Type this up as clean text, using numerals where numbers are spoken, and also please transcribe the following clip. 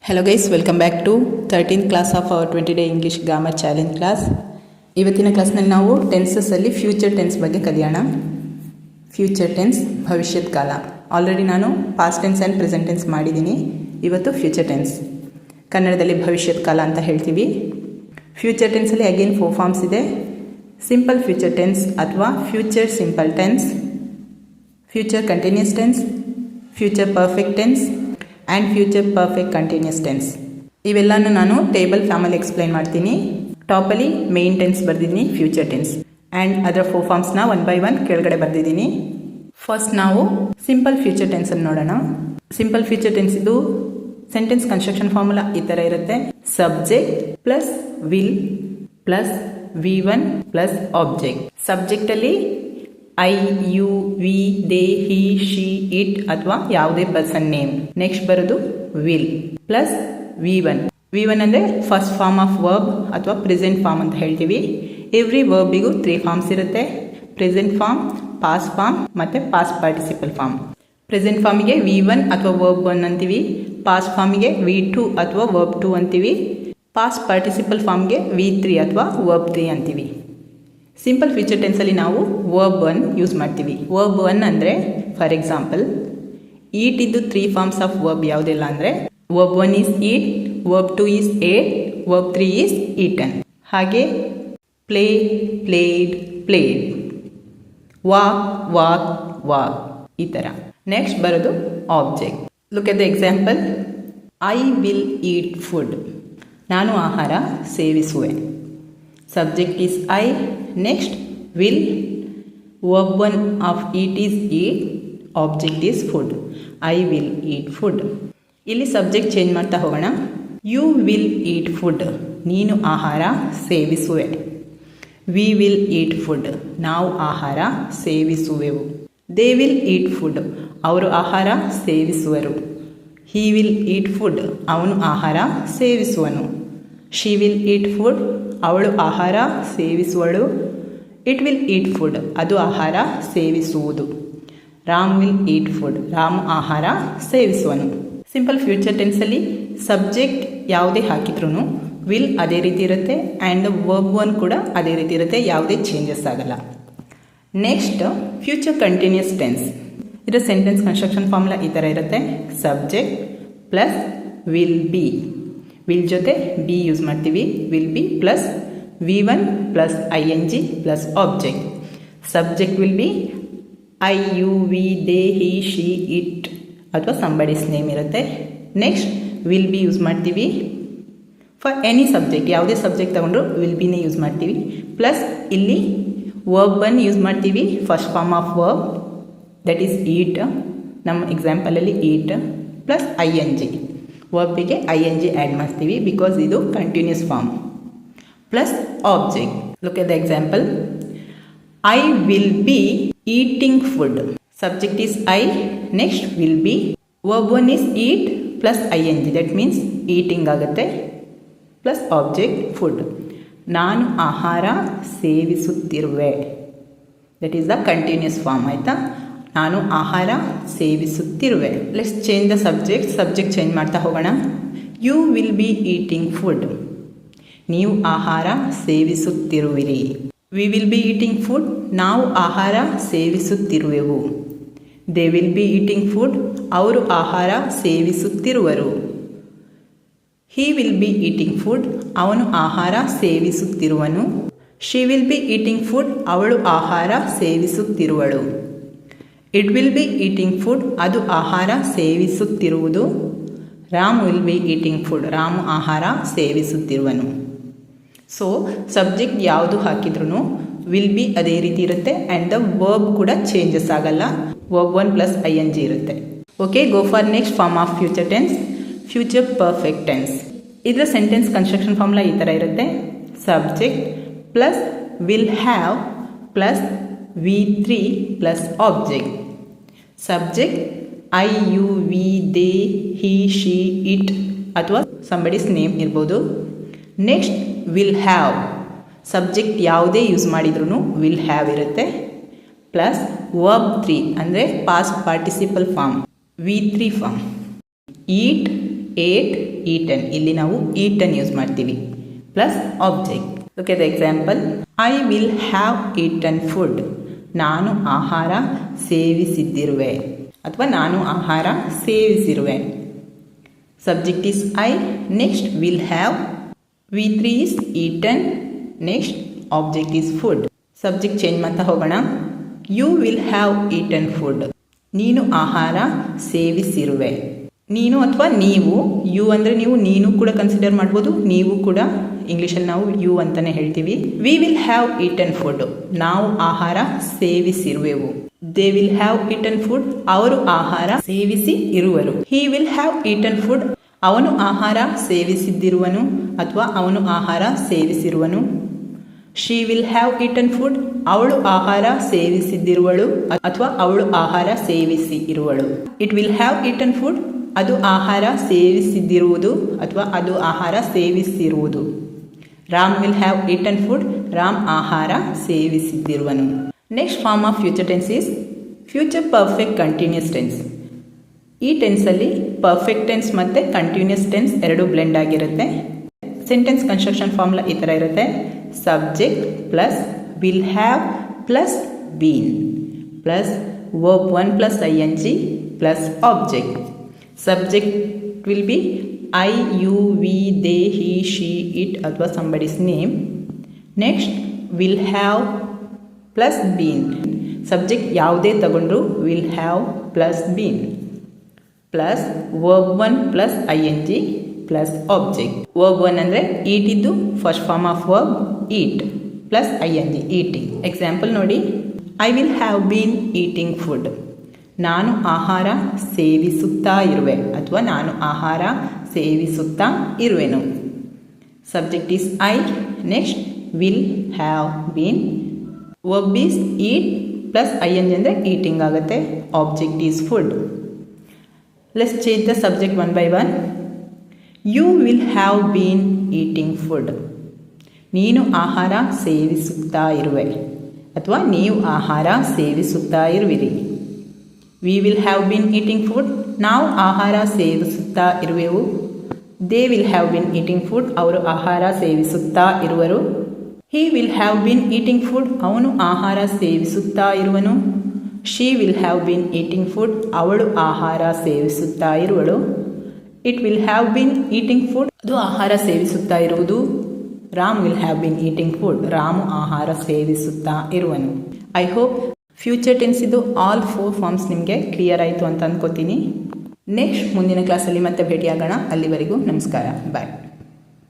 Hello guys, welcome back to 13th class of our 20-day English Grammar Challenge class. ಇವತ್ತಿನ ಕ್ಲಾಸ್ನಲ್ಲಿ ನಾವು ಟೆನ್ಸಸ್ಸಲ್ಲಿ future tense ಬಗ್ಗೆ ಕಲಿಯೋಣ. Future tense ಭವಿಷ್ಯತ್ ಕಾಲ. ಆಲ್ರೆಡಿ ನಾನು past tense and present tense ಮಾಡಿದ್ದೀನಿ. ಇವತ್ತು ಫ್ಯೂಚರ್ ಟೆನ್ಸ್, ಕನ್ನಡದಲ್ಲಿ ಭವಿಷ್ಯತ್ ಕಾಲ ಅಂತ ಹೇಳ್ತೀವಿ. ಫ್ಯೂಚರ್ ಟೆನ್ಸಲ್ಲಿ ಅಗೇನ್ 4 ಫಾರ್ಮ್ಸ್ ಇದೆ. ಸಿಂಪಲ್ ಫ್ಯೂಚರ್ ಟೆನ್ಸ್ ಅಥವಾ future simple tense, future continuous tense, future perfect tense and future perfect continuous tense. ಇವೆಲ್ಲನೂ ನಾನು ಟೇಬಲ್ ಫಾರ್ಮಲ್ಲಿ ಎಕ್ಸ್ಪ್ಲೈನ್ ಮಾಡ್ತೀನಿ. ಟಾಪಲ್ಲಿ ಮೇನ್ ಟೆನ್ಸ್ ಬರೆದಿದ್ದೀನಿ, ಫ್ಯೂಚರ್ ಟೆನ್ಸ್, ಆ್ಯಂಡ್ ಅದರ 4 ಫಾರ್ಮ್ಸ್ನ 1 by 1 ಕೆಳಗಡೆ ಬರೆದಿದ್ದೀನಿ. ಫಸ್ಟ್ ನಾವು ಸಿಂಪಲ್ ಫ್ಯೂಚರ್ ಟೆನ್ಸನ್ನು ನೋಡೋಣ. ಸಿಂಪಲ್ ಫ್ಯೂಚರ್ ಟೆನ್ಸ್ ಇದು ಸೆಂಟೆನ್ಸ್ ಕನ್ಸ್ಟ್ರಕ್ಷನ್ ಫಾರ್ಮುಲಾ ಈ ಥರ ಇರುತ್ತೆ. Subject plus will plus V1 plus object. ಸಬ್ಜೆಕ್ಟಲ್ಲಿ I, you, we, they, he, she, it ಅಥವಾ ಯಾವುದೇ ಪರ್ಸನ್ ನೇಮ್. ನೆಕ್ಸ್ಟ್ ಬರೋದು ವಿಲ್ ಪ್ಲಸ್ V1. V1 ಅಂದರೆ ಫಸ್ಟ್ ಫಾರ್ಮ್ ಆಫ್ ವರ್ಬ್ ಅಥವಾ ಪ್ರೆಸೆಂಟ್ ಫಾರ್ಮ್ ಅಂತ ಹೇಳ್ತೀವಿ. ಎವ್ರಿ ವರ್ಬಿಗೂ 3 ಫಾರ್ಮ್ಸ್ ಇರುತ್ತೆ. ಪ್ರೆಸೆಂಟ್ ಫಾರ್ಮ್, ಪಾಸ್ಟ್ ಫಾರ್ಮ್ ಮತ್ತು ಪಾಸ್ಟ್ ಪಾರ್ಟಿಸಿಪಲ್ ಫಾರ್ಮ್. ಪ್ರೆಸೆಂಟ್ ಫಾರ್ಮಿಗೆ V1 ಅಥವಾ ವರ್ಬ್ 1 ಅಂತೀವಿ. ಪಾಸ್ಟ್ ಫಾರ್ಮಿಗೆ V2 ಅಥವಾ ವರ್ಬ್ 2 ಅಂತೀವಿ. ಪಾಸ್ಟ್ ಪಾರ್ಟಿಸಿಪಲ್ ಫಾರ್ಮ್ಗೆ V3 ಅಥವಾ ವರ್ಬ್ 3 ಅಂತೀವಿ. ಸಿಂಪಲ್ ಫ್ಯೂಚರ್ ಟೆನ್ಸಲ್ಲಿ ನಾವು ವರ್ಬ್ 1 ಯೂಸ್ ಮಾಡ್ತೀವಿ. ವರ್ಬ್ 1 ಅಂದರೆ ಫಾರ್ ಎಕ್ಸಾಂಪಲ್ ಈಟ್ ಇದ್ದು 3 ಫಾರ್ಮ್ಸ್ ಆಫ್ ವರ್ಬ್ ಯಾವುದೆಲ್ಲ ಅಂದರೆ verb 1 is eat, verb 2 is ate, verb 3 is eaten. ಹಾಗೆ play, played, played, walk, walk, walk, ಈ ಥರ. ನೆಕ್ಸ್ಟ್ ಬರೋದು object. Look at the example. I will eat food. ನಾನು ಆಹಾರ ಸೇವಿಸುವೆ. Subject is I. Next will, verb 1 of eat is eat, object is food. I will eat food. ಇಲ್ಲಿ subject change ಮಾಡ್ತಾ ಹೋಗೋಣ. You will eat food. ನೀನು ಆಹಾರ ಸೇವಿಸುವೆ. We will eat food. ನಾವು ಆಹಾರ ಸೇವಿಸುವೆವು. They will eat food. ಅವರು ಆಹಾರ ಸೇವಿಸುವರು. He will eat food. ಅವನು ಆಹಾರ ಸೇವಿಸುವನು. She will eat food. ಅವಳು ಆಹಾರ ಸೇವಿಸುವಳು. It will eat food. ಅದು ಆಹಾರ ಸೇವಿಸುವುದು. Ram will eat food. Ramu ಆಹಾರ ಸೇವಿಸುವನು. ಸಿಂಪಲ್ ಫ್ಯೂಚರ್ ಟೆನ್ಸಲ್ಲಿ ಸಬ್ಜೆಕ್ಟ್ ಯಾವುದೇ ಹಾಕಿದ್ರೂ ವಿಲ್ ಅದೇ ರೀತಿ ಇರುತ್ತೆ ಆ್ಯಂಡ್ ವರ್ಬ್ 1 ಕೂಡ ಅದೇ ರೀತಿ ಇರುತ್ತೆ, ಯಾವುದೇ ಚೇಂಜಸ್ ಆಗಲ್ಲ. Next future continuous tense. ಇದರ ಸೆಂಟೆನ್ಸ್ ಕನ್ಸ್ಟ್ರಕ್ಷನ್ ಫಾರ್ಮುಲಾ ಈ ಥರ ಇರುತ್ತೆ. Subject plus will be. Will ಜೊತೆ ಬಿ ಯೂಸ್ ಮಾಡ್ತೀವಿ. Will be plus V1 plus ING plus object. Subject will be I, you, we, they, he, she, it ಅಥವಾ somebody's name ಇರುತ್ತೆ. Next will be use ಮಾಡ್ತೀವಿ for any subject. ಯಾವುದೇ subject ತಗೊಂಡ್ರು will ಬಿನೇ use ಮಾಡ್ತೀವಿ. Plus ಇಲ್ಲಿ verb 1 use ಮಾಡ್ತೀವಿ, first form of verb, that is eat. ನಮ್ಮ ಎಕ್ಸಾಂಪಲಲ್ಲಿ ಈಟ್ ಪ್ಲಸ್ ING. ವರ್ಬಿಗೆ ING ಆ್ಯಡ್ ಮಾಡ್ತೀವಿ ಬಿಕಾಸ್ ಇದು continuous form. Plus object. Look at the example. I will be eating food. Subject is I. Next will be. Verb 1 is eat plus ING, that means eating ಆಗುತ್ತೆ. Plus object food. ನಾನು ಆಹಾರ ಸೇವಿಸುತ್ತಿರುವೆ. That is the continuous form. ಆಯಿತಾ? ನಾನು ಆಹಾರ ಸೇವಿಸುತ್ತಿರುವೆ. Let's change the subject. Subject change ಮಾಡ್ತಾ ಹೋಗೋಣ. You will be eating food. ನೀವು ಆಹಾರ ಸೇವಿಸುತ್ತಿರುವಿರಿ. We will be eating food. ನಾವು ಆಹಾರ ಸೇವಿಸುತ್ತಿರುವೆವು. They will be eating food. ಅವರು ಆಹಾರ ಸೇವಿಸುತ್ತಿರುವರು. He will be eating food. ಅವನು ಆಹಾರ ಸೇವಿಸುತ್ತಿರುವನು. She will be eating food. ಅವಳು ಆಹಾರ ಸೇವಿಸುತ್ತಿರುವಳು. It will be eating food. ಅದು ಆಹಾರ ಸೇವಿಸುತ್ತಿರುವುದು. Ram will be eating food. Ramu ಆಹಾರ ಸೇವಿಸುತ್ತಿರುವನು. ಸೊ ಸಬ್ಜೆಕ್ಟ್ ಯಾವುದು ಹಾಕಿದ್ರೂ ವಿಲ್ ಬಿ ಅದೇ ರೀತಿ ಇರುತ್ತೆ ಆ್ಯಂಡ್ ದ ವರ್ಬ್ ಕೂಡ ಚೇಂಜಸ್ ಆಗಲ್ಲ. ವರ್ಬ್ 1 ಪ್ಲಸ್ ING ಇರುತ್ತೆ. Okay, go for next form of future tense, future perfect tense. ಇದರ ಸೆಂಟೆನ್ಸ್ ಕನ್ಸ್ಟ್ರಕ್ಷನ್ ಫಾರ್ಮುಲಾ ಈ ಥರ ಇರುತ್ತೆ. Subject plus will have plus V3 plus object. Subject I, you, we, they, he, she, it ಅಥವಾ somebody's name ಇರ್ಬೋದು. Next will have. Subject ಯಾವುದೇ use ಮಾಡಿದ್ರೂ will have ಇರುತ್ತೆ. Plus verb 3 ಅಂದರೆ past participle form V3 form. Eat, ate eaten. ಇಲ್ಲಿ ನಾವು eaten use ಮಾಡ್ತೀವಿ plus object. Look at the example. I will have eaten food. ನಾನು ಆಹಾರ ಸೇವಿಸಿದ್ದಿರುವೆ ಅಥವಾ ನಾನು ಆಹಾರ ಸೇವಿಸಿರುವೆ. Subject is I. Next will have. V3 is eaten. Next object is food. Subject change ಮಾಡ್ತಾ ಹೋಗೋಣ. You will have eaten food. ನೀನು ಆಹಾರ ಸೇವಿಸಿರುವೆ. ನೀನು ಅಥವಾ ನೀವು, ಯು ಅಂದರೆ ನೀವು, ನೀನು ಕೂಡ ಕನ್ಸಿಡರ್ ಮಾಡ್ಬೋದು, ನೀವು ಕೂಡ ಇಂಗ್ಲೀಷಲ್ಲಿ ನಾವು ಯು ಅಂತಲೇ ಹೇಳ್ತೀವಿ. We will have eaten food. ನಾವು ಆಹಾರ ಸೇವಿಸಿರುವೆವು. They will have eaten food. ಅವರು ಆಹಾರ ಸೇವಿಸಿ ಇರುವರು. He will have eaten food. ಅವನು ಆಹಾರ ಸೇವಿಸಿದ್ದಿರುವನು ಅಥವಾ ಅವನು ಆಹಾರ ಸೇವಿಸಿರುವನು. She will have eaten food. ಅವಳು ಆಹಾರ ಸೇವಿಸಿದ್ದಿರುವಳು ಅಥವಾ ಅವಳು ಆಹಾರ ಸೇವಿಸಿ ಇರುವಳು. It will have eaten food. ಅದು ಆಹಾರ ಸೇವಿಸಿದ್ದಿರುವುದು ಅಥವಾ ಅದು ಆಹಾರ ಸೇವಿಸಿರುವುದು. Ram will have eaten food. Ram ಆಹಾರ ಸೇವಿಸಿದ್ದಿರುವನು. Next form of future tense is future perfect continuous tense. ಈ ಟೆನ್ಸಲ್ಲಿ ಪರ್ಫೆಕ್ಟ್ ಟೆನ್ಸ್ ಮತ್ತು ಕಂಟಿನ್ಯೂಸ್ ಟೆನ್ಸ್ ಎರಡೂ ಬ್ಲೆಂಡ್ ಆಗಿರುತ್ತೆ. ಸೆಂಟೆನ್ಸ್ ಕನ್ಸ್ಟ್ರಕ್ಷನ್ ಫಾರ್ಮುಲಾ ಈ ಥರ ಇರುತ್ತೆ. Subject plus will have plus been plus verb 1 plus ing plus object. Subject will be I, you, we, they, he, she, it ಅಥವಾ somebody's name. Next will have plus been. Subject ಯಾವುದೇ ತಗೊಂಡ್ರು will have plus been plus verb 1 plus ing plus object. Verb 1 ಅಂದರೆ ಈಟ್ ಇದ್ದು first form of verb eat plus ing eating. Example ನೋಡಿ. I will have been eating food. ನಾನು ಆಹಾರ ಸೇವಿಸುತ್ತಾ ಇರುವೆ ಅಥವಾ ನಾನು ಆಹಾರ ಸೇವಿಸುತ್ತಾ ಇರುವೆನು. Subject is I. Next will have been. Verb is eat plus ing ಅಂದರೆ ಈಟಿಂಗ್ ಆಗುತ್ತೆ. Object is food. Let's change the subject one by one. You will have been eating food. ನೀನು ಆಹಾರ ಸೇವಿಸುತ್ತಾ ಇರುವೆ ಅಥವಾ ನೀವು ಆಹಾರ ಸೇವಿಸುತ್ತಾ ಇರುವಿರಿ. We will have been eating food. ನಾವು ಆಹಾರ ಸೇವಿಸುತ್ತಾ ಇರುವೆವು. They will have been eating food. ಅವರು ಆಹಾರ ಸೇವಿಸುತ್ತಾ ಇರುವರು. He will have been eating food. ಅವನು ಆಹಾರ ಸೇವಿಸುತ್ತಾ ಇರುವನು. She will have been eating food. ಅವಳು ಆಹಾರ ಸೇವಿಸುತ್ತಾ ಇರುವಳು. It will have been eating food. ಅದು ಆಹಾರ ಸೇವಿಸುತ್ತಾ ಇರುವುದು. Ram will have been eating food. Ramu ಆಹಾರ ಸೇವಿಸುತ್ತಾ ಇರುವನು. ಐ ಹೋಪ್ ಫ್ಯೂಚರ್ ಟೆನ್ಸ್ ಇದು ಆಲ್ 4 ಫಾರ್ಮ್ಸ್ ನಿಮಗೆ ಕ್ಲಿಯರ್ ಆಯಿತು ಅಂತ ಅಂದ್ಕೋತೀನಿ. ನೆಕ್ಸ್ಟ್ ಮುಂದಿನ ಕ್ಲಾಸಲ್ಲಿ ಮತ್ತೆ ಭೇಟಿಯಾಗೋಣ. ಅಲ್ಲಿವರೆಗೂ ನಮಸ್ಕಾರ. ಬಾಯ್.